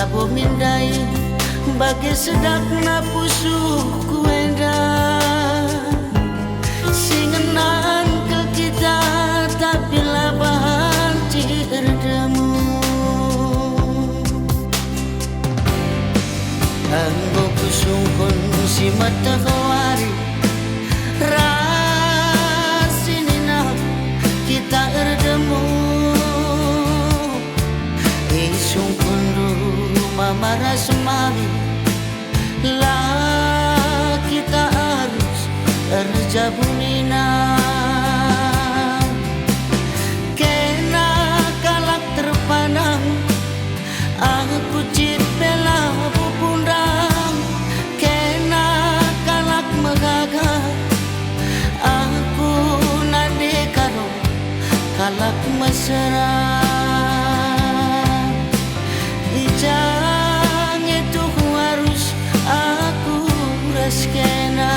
Labo mindai bagi sedak na pusuku enda singenan ke kita tapi labahan cirdamu anggo kusungkon si matahari rasinina kita erdemu isungkon marah semari lah kita harus terjabunina kena kalak terpandang aku cit bela pupundang kena kalak megagah aku nade karo kalak mesra ijang itu harus aku raskena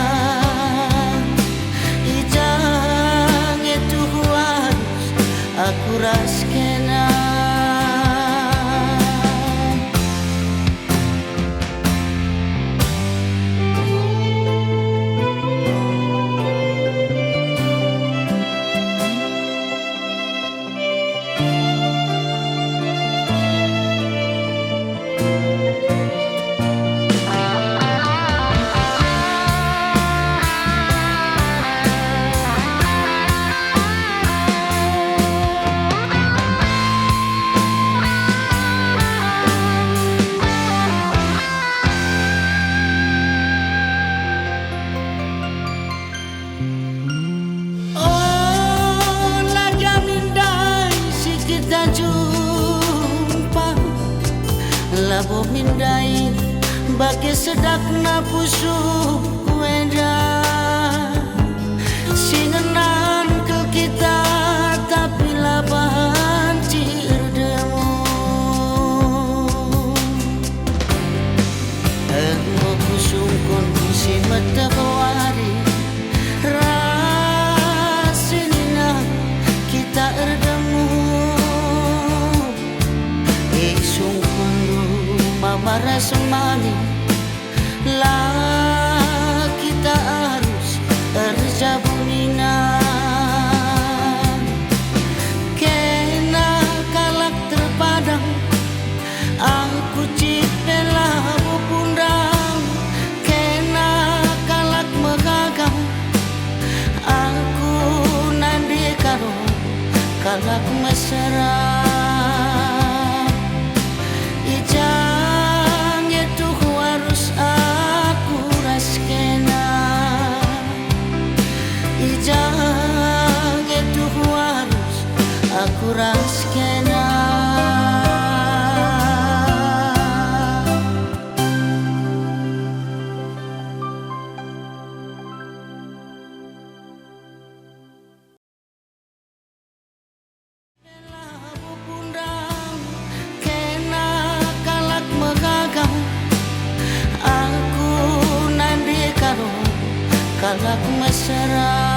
ijang itu harus aku raskena labo mindai bagi sedak na pusuku enda singenan ke kita tapi labahan cirdamu anggo kusungkon si matahari rasinina kita erdemu marah semali lah kita harus terjabunina kena kalak terpadang aku cit bela pupundang kena kalak megagang aku nande karo kalak mesra ijang itu harus aku raskena ijang itu harus aku raskena kalak mesra